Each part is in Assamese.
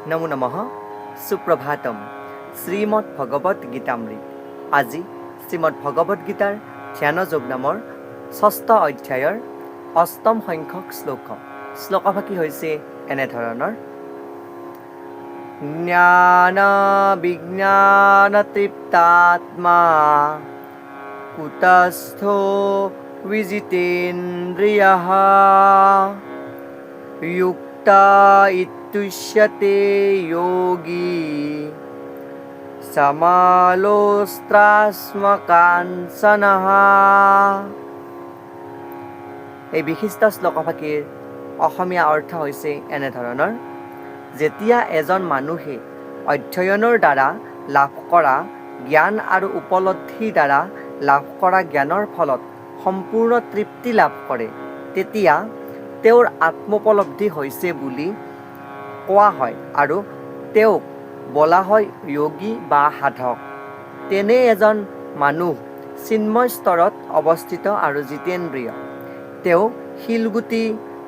নমো নমঃ সুপ্ৰভাতম শ্ৰীমদ ভগবত গীতামৃত। আজি শ্ৰীমদ ভগবত গীতাৰ ধ্যান যোগ নামৰ ৬ষ্ঠ অধ্যায়ৰ ৮ম সংখ্যক শ্লোকভাগী হৈছে এনেধৰণৰ: জ্ঞান বিজ্ঞান তৃপ্তাত্মা কুতস্থো বিজিতেন্দ্ৰিয়ঃ युक्ता इत्युच्यते योगी समालोस्त्रास्मकाञ्चनः। এই বিশিষ্ট শ্লোকভাগীৰ অসমীয়া অৰ্থ হৈছে এনেধৰণৰ: যেতিয়া এজন মানুহে অধ্যয়নৰ দ্বাৰা লাভ কৰা জ্ঞান আৰু উপলব্ধিৰ দ্বাৰা লাভ কৰা জ্ঞানৰ ফলত সম্পূৰ্ণ তৃপ্তি লাভ কৰে, তেতিয়া তেওঁৰ আত্মোপলব্ধি হৈছে বুলি কোৱা হয় আৰু তেওঁক বোলা হয় যোগী বা সাধক। তেনে এজন মানুহ চিন্ময় স্তৰত অৱস্থিত আৰু জিতেন্দ্ৰিয়। তেওঁ শিলগুটি,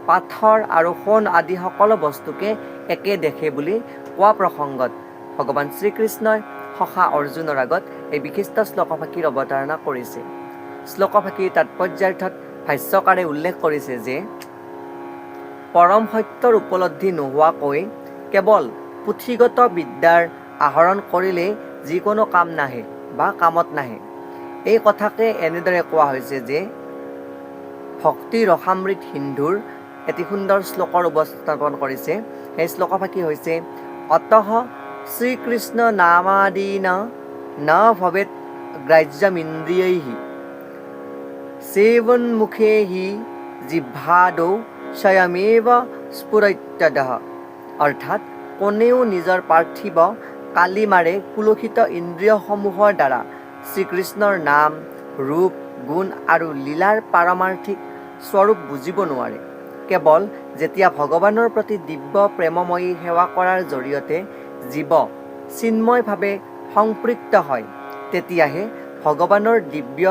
পাথৰ আৰু সোণ আদি সকলো বস্তুকে একে দেখে বুলি কোৱা প্ৰসংগত ভগৱান শ্ৰীকৃষ্ণই সখা অৰ্জুনৰ আগত এই বিশিষ্ট শ্লোকভাগীৰ অৱতাৰণা কৰিছে। শ্লোকভাগীৰ তাৎপৰ্যাৰ্থত ভাষ্যকাৰে উল্লেখ কৰিছে যে পৰম সত্যৰ উপলব্ধি নোহোৱাকৈ কেৱল পুথিগত বিদ্যাৰ আহৰণ কৰিলে যিকোনো কাম নাহে বা কামত নাহে। এই কথাকে এনেদৰে কোৱা হৈছে যে ভক্তি ৰসামৃত সিন্ধুৰ এটি সুন্দৰ শ্লোকৰ উপস্থাপন কৰিছে। সেই শ্লোকভাগী হৈছে: অতঃ শ্ৰীকৃষ্ণ নামাদীন ন ভৱেৎ গ্ৰাহ্যমিন্দ্ৰিয়ৈঃ সেৱন্মুখে হি জিহ্বাদৌ স্বয়মেৱ স্ফুৰত্যদঃ। অৰ্থাৎ কোনেও নিজৰ পাৰ্থিৱ কালিমাৰে কুলসিত ইন্দ্ৰিয়সমূহৰ দ্বাৰা শ্ৰীকৃষ্ণৰ নাম, ৰূপ, গুণ আৰু লীলাৰ পাৰমাৰ্থিক স্বৰূপ বুজিব নোৱাৰে। কেৱল যেতিয়া ভগৱানৰ প্ৰতি দিব্য প্ৰেমময়ী সেৱা কৰাৰ জৰিয়তে জীৱ চিন্ময়ভাৱে সংপৃক্ত হয়, তেতিয়াহে ভগৱানৰ দিব্য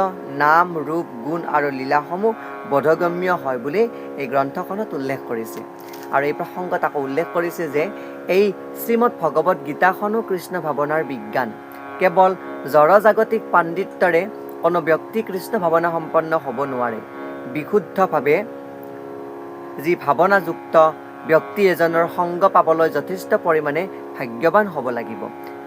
নাম, ৰূপ, গুণ আৰু লীলাসমূহ বোধগম্য হয় বুলি এই গ্ৰন্থখনত উল্লেখ কৰিছে। আৰু এই প্ৰসংগত আকৌ উল্লেখ কৰিছে যে এই শ্ৰীমদ ভগৱত গীতাখনো কৃষ্ণ ভাৱনাৰ বিজ্ঞান। কেৱল জড়জাগতিক পাণ্ডিত্যৰে কোনো ব্যক্তি কৃষ্ণ ভাৱনা সম্পন্ন হ'ব নোৱাৰে। বিশুদ্ধভাৱে যি ভাৱনাযুক্ত ব্যক্তি এজনৰ সংগ পাবলৈ যথেষ্ট পৰিমাণে ভাগ্যৱান হ'ব লাগিব।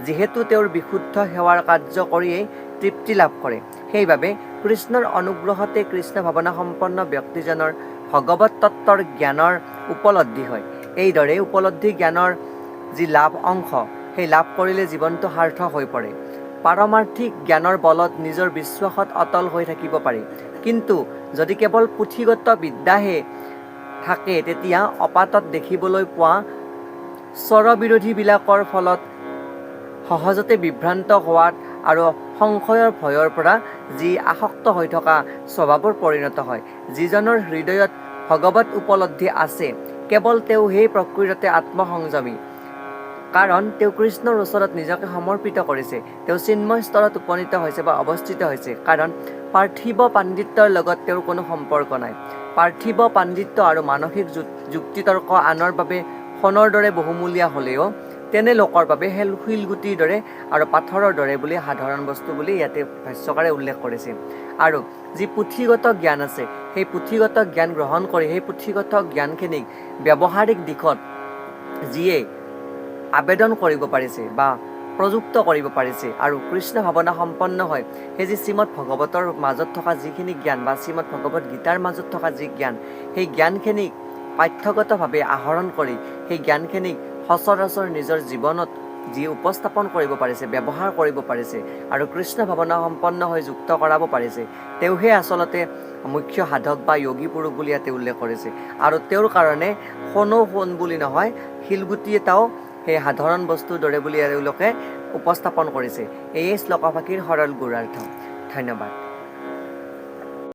যিহেতু তেওঁৰ বিশুদ্ধ সেৱাৰ কাৰ্য কৰিয়েই তৃপ্তি লাভ কৰে, সেইবাবে কৃষ্ণৰ অনুগ্ৰহতে কৃষ্ণ ভাৱনা সম্পন্ন ব্যক্তিজনৰ ভগৱত তত্ত্বৰ জ্ঞানৰ উপলব্ধি হয়। এইদৰে উপলব্ধি জ্ঞানৰ যি লাভ অংশ, সেই লাভ কৰিলে জীৱনটো সাৰ্থক হৈ পৰে। পাৰমাৰ্থিক জ্ঞানৰ বলত নিজৰ বিশ্বাসত অটল হৈ থাকিব পাৰি। কিন্তু যদি কেৱল পুথিগত বিদ্যাহে থাকে, তেতিয়া অপাতত দেখিবলৈ পোৱা স্বৰবিৰোধীবিলাকৰ ফলত সহজতে বিভ্ৰান্ত হোৱাত আৰু সংশয়ৰ ভয়ৰ পৰা যি আসক্ত হৈ থকা স্বভাৱৰ পৰিণত হয়। যিজনৰ হৃদয়ত ভগৱত উপলব্ধি আছে, কেৱল তেওঁ সেই প্ৰকৃততে আত্মসংযমী, কাৰণ তেওঁ কৃষ্ণৰ ওচৰত নিজকে সমৰ্পিত কৰিছে। তেওঁ চিন্ময় স্তৰত উপনীত হৈছে বা অৱস্থিত হৈছে, কাৰণ পাৰ্থিৱ পাণ্ডিত্যৰ লগত তেওঁৰ কোনো সম্পৰ্ক নাই। পাৰ্থিৱ পাণ্ডিত্য আৰু মানসিক যুক্তিতৰ্ক আনৰ বাবে সোণৰ দৰে বহুমূলীয়া হ'লেও তেনে লোকৰ বাবে শিলগুটিৰ দৰে আৰু পাথৰৰ দৰে বুলি সাধাৰণ বস্তু বুলি ইয়াতে ভাষ্যকাৰে উল্লেখ কৰিছে। আৰু যি পুথিগত জ্ঞান আছে, সেই পুথিগত জ্ঞান গ্ৰহণ কৰি সেই পুথিগত জ্ঞানখিনিক ব্যৱহাৰিক দিশত যিয়ে আবেদন কৰিব পাৰিছে বা প্ৰযুক্ত কৰিব পাৰিছে আৰু কৃষ্ণ ভাৱনা সম্পন্ন হয়, সেই যি শ্ৰীমদ ভগৱতৰ মাজত থকা যিখিনি জ্ঞান বা শ্ৰীমদ ভগৱত গীতাৰ মাজত থকা যি জ্ঞান, সেই জ্ঞানখিনিক পাঠ্যগতভাৱে আহৰণ কৰি সেই জ্ঞানখিনিক সচৰাচৰ নিজৰ জীৱনত যি উপস্থাপন কৰিব পাৰিছে, ব্যৱহাৰ কৰিব পাৰিছে আৰু কৃষ্ণ ভাৱনা সম্পন্ন হৈ যুক্ত কৰাব পাৰিছে, তেওঁহে আচলতে মুখ্য সাধক বা যোগী পুৰুষ বুলি ইয়াতে উল্লেখ কৰিছে। আৰু তেওঁৰ কাৰণে সোণ বুলি নহয়, শিলগুটি এটাও সেই সাধাৰণ বস্তুৰ দৰে বুলি তেওঁলোকে উপস্থাপন কৰিছে। এই শ্লোকভাগীৰ সৰল গুঢ়াৰ্থ। ধন্যবাদ।